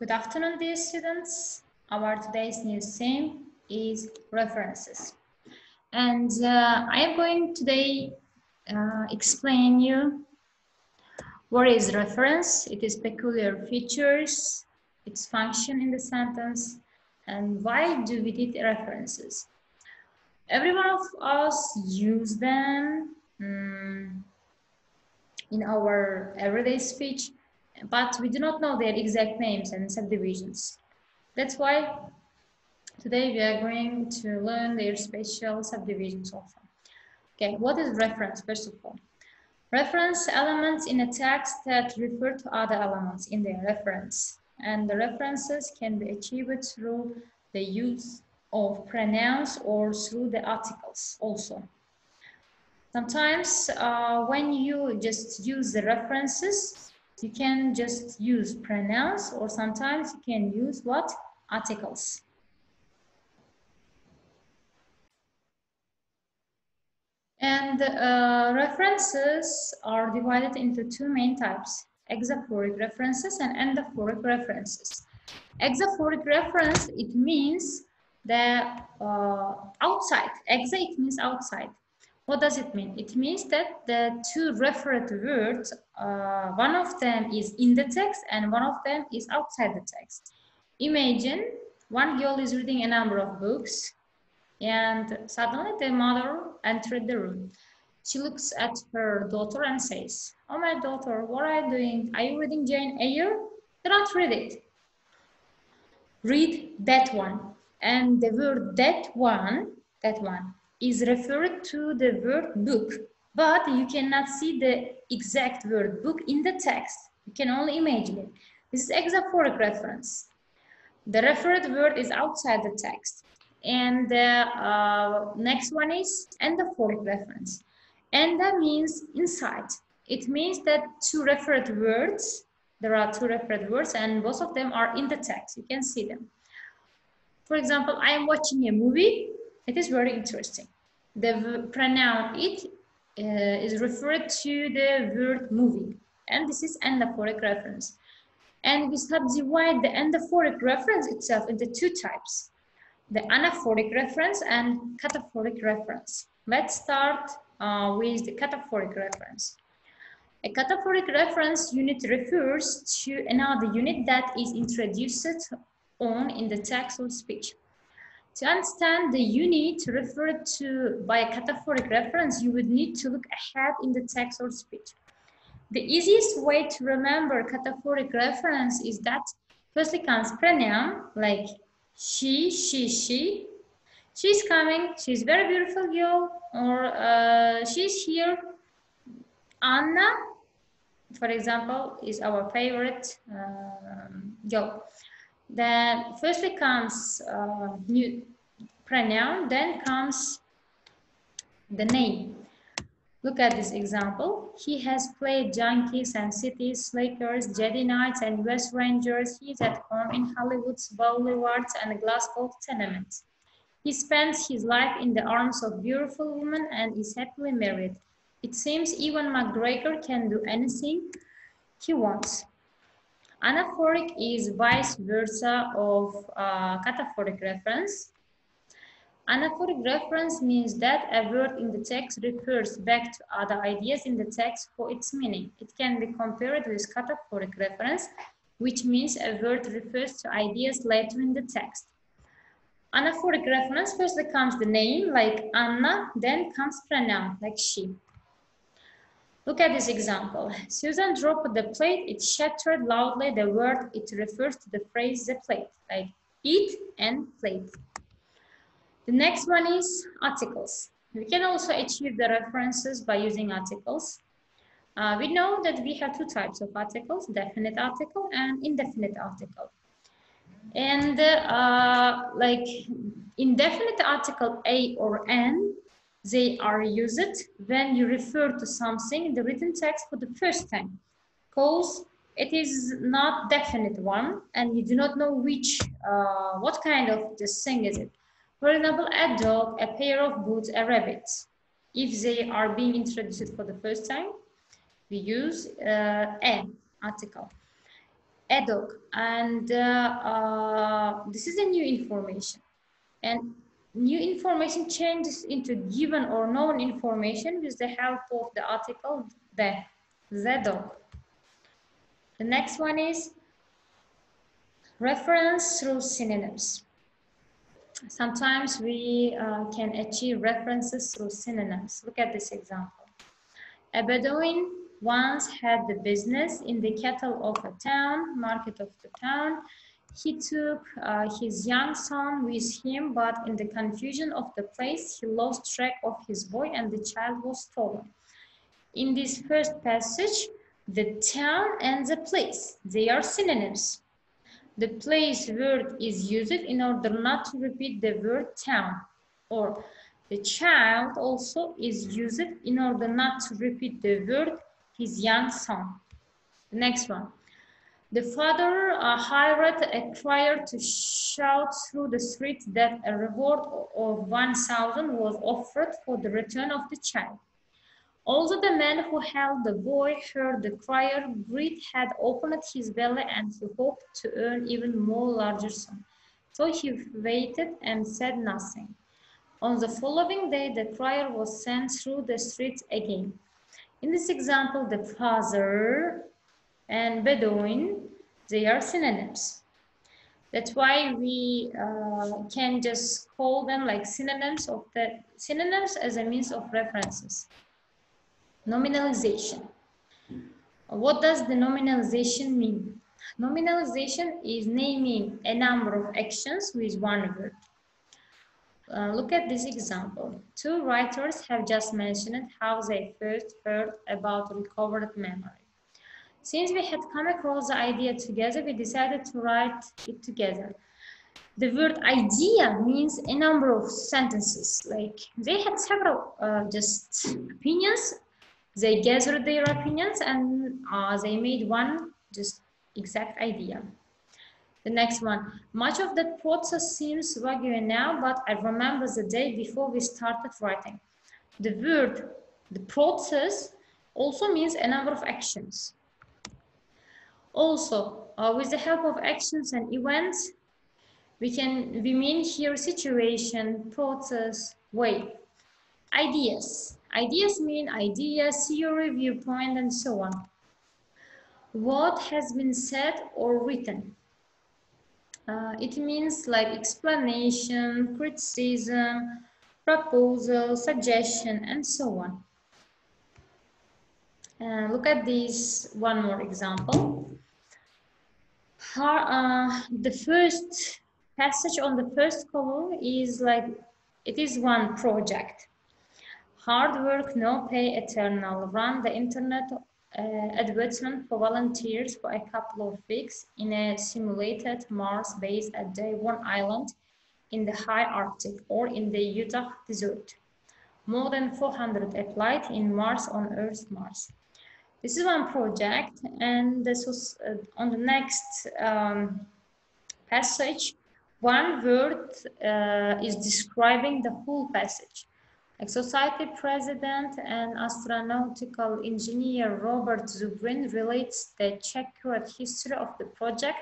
Good afternoon, dear students. Our today's new theme is references. And I am going today explain you what is reference, its peculiar features, its function in the sentence, and why do we need references. Every one of us use them in our everyday speech, but we do not know their exact names and subdivisions. That's why today we are going to learn their special subdivisions also. Okay, what is reference first of all? Reference elements in a text that refer to other elements in their reference. And the references can be achieved through the use of pronouns or through the articles also. Sometimes when you just use the references, you can just use pronouns, or sometimes you can use what? Articles. And references are divided into two main types: exaphoric references and anaphoric references. Exaphoric reference, it means the outside. Exa, it means outside. What does it mean? It means that the two referred words, one of them is in the text and one of them is outside the text. Imagine one girl is reading a number of books and suddenly the mother entered the room. She looks at her daughter and says, "Oh, my daughter, what are you doing? Are you reading Jane Eyre? Do not read it. Read that one." And the word that one is referred to the word book, but you cannot see the exact word book in the text. You can only imagine it. This is exaphoric reference. The referred word is outside the text. And the next one is anaphoric reference. Anda means inside. It means that two referred words, there are two referred words and both of them are in the text. You can see them. For example, I am watching a movie. It is very interesting. The pronoun it is referred to the word movie, and this is anaphoric reference. And we subdivide the anaphoric reference itself into two types: the anaphoric reference and cataphoric reference. Let's start with the cataphoric reference. A cataphoric reference unit refers to another unit that is introduced on in the text or speech. To understand the unit referred to by a cataphoric reference, you would need to look ahead in the text or speech. The easiest way to remember cataphoric reference is that firstly comes pronoun like she. She's coming, she's a very beautiful girl, or she's here. Anna, for example, is our favorite girl. Then firstly comes new pronoun, then comes the name. Look at this example. He has played Yankees and Cities, Lakers, Jedi Knights and US Rangers. He's at home in Hollywood's boulevards and Glasgow tenements. He spends his life in the arms of beautiful women and is happily married. It seems Ewan McGregor can do anything he wants. Anaphoric is vice versa of cataphoric reference. Anaphoric reference means that a word in the text refers back to other ideas in the text for its meaning. It can be compared with cataphoric reference, which means a word refers to ideas later in the text. Anaphoric reference, first comes the name, like Anna, then comes pronoun, like she. Look at this example. Susan dropped the plate, it shattered loudly. The word, it refers to the phrase the plate, like eat and plate. The next one is articles. We can also achieve the references by using articles. We know that we have two types of articles, definite article and indefinite article. And like indefinite article a or an, they are used when you refer to something in the written text for the first time, because it is not definite one and you do not know which, what kind of this thing is it. For example, a dog, a pair of boots, a rabbit. If they are being introduced for the first time, we use an article. a dog, and this is a new information, and new information changes into given or known information with the help of the article the dog. The next one is reference through synonyms. Sometimes we can achieve references through synonyms. Look at this example. A Bedouin once had the business in the cattle of a town, market of the town. He took his young son with him, but in the confusion of the place, he lost track of his boy and the child was stolen. In this first passage, the town and the place, they are synonyms. The place word is used in order not to repeat the word town, or the child also is used in order not to repeat the word his young son. The next one. The father hired a crier to shout through the streets that a reward of 1,000 was offered for the return of the child. Although the man who held the boy heard the crier, greed had opened his belly and he hoped to earn even more larger sum. So he waited and said nothing. On the following day, the crier was sent through the streets again. In this example, the father and Bedouin, they are synonyms. That's why we can just call them like synonyms as a means of references. Nominalization. What does the nominalization mean? Nominalization is naming a number of actions with one word. Look at this example. Two writers have just mentioned how they first heard about recovered memory. Since we had come across the idea together, we decided to write it together. The word idea means a number of sentences. Like they had several just opinions. They gathered their opinions and they made one just exact idea. The next one. Much of that process seems vague now, but I remember the day before we started writing. The word, the process, also means a number of actions. Also, with the help of actions and events, we mean here situation, process, way. Ideas. Ideas mean idea, theory, viewpoint, and so on. What has been said or written? It means like explanation, criticism, proposal, suggestion, and so on. Look at this one more example. The first passage on the first column is like, it is one project. Hard work, no pay, eternal. Run the internet advertisement for volunteers for a couple of weeks in a simulated Mars base at Devon Island in the high Arctic or in the Utah desert. More than 400 applied in Mars on Earth Mars. This is one project, and this was on the next passage. One word is describing the whole passage. Like Society President and astronautical engineer Robert Zubrin relates the checkered history of the project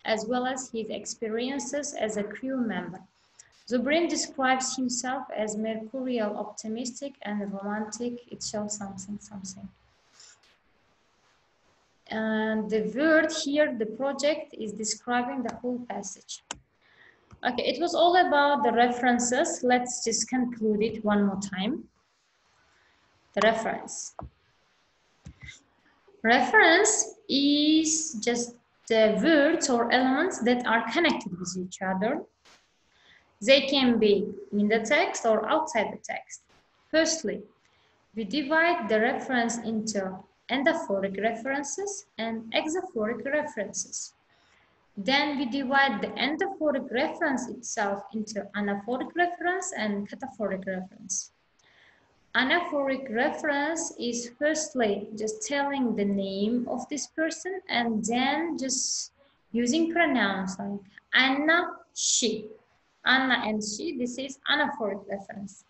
as well as his experiences as a crew member. Zubrin describes himself as mercurial, optimistic, and romantic. It shows something. And the word here, the project, is describing the whole passage. Okay, it was all about the references. Let's just conclude it one more time. The reference. Reference is just the words or elements that are connected with each other. They can be in the text or outside the text. Firstly, we divide the reference into anaphoric references and exaphoric references. Then we divide the anaphoric reference itself into anaphoric reference and cataphoric reference. Anaphoric reference is firstly just telling the name of this person and then just using pronouns like Anna, she. Anna and she, this is anaphoric reference.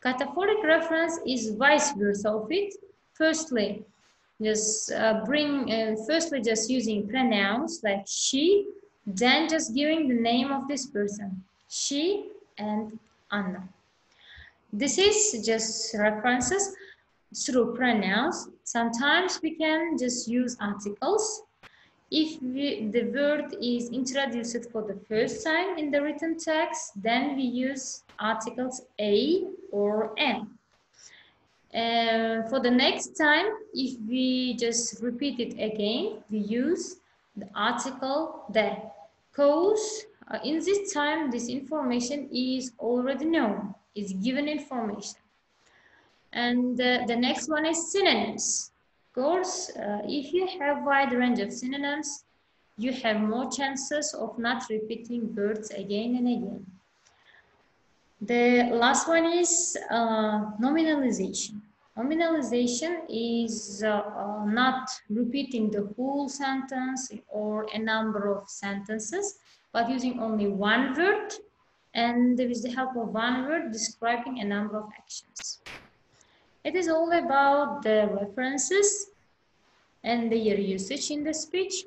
Cataphoric reference is vice versa of it. Firstly, Just firstly just using pronouns like she, then just giving the name of this person, she and Anna. This is just references through pronouns. Sometimes we can just use articles. If the word is introduced for the first time in the written text, then we use articles a or an. For the next time, if we just repeat it again, we use the article the. Because in this time, this information is already known, is given information. And the next one is synonyms. Of course, if you have wide range of synonyms, you have more chances of not repeating words again and again. The last one is nominalization. Nominalization is not repeating the whole sentence or a number of sentences, but using only one word and with the help of one word describing a number of actions. It is all about the references and their usage in the speech.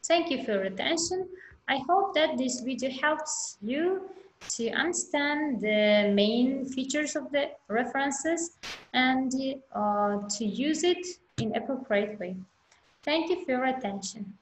Thank you for your attention. I hope that this video helps you to understand the main features of the references and to use it in appropriate way. Thank you for your attention.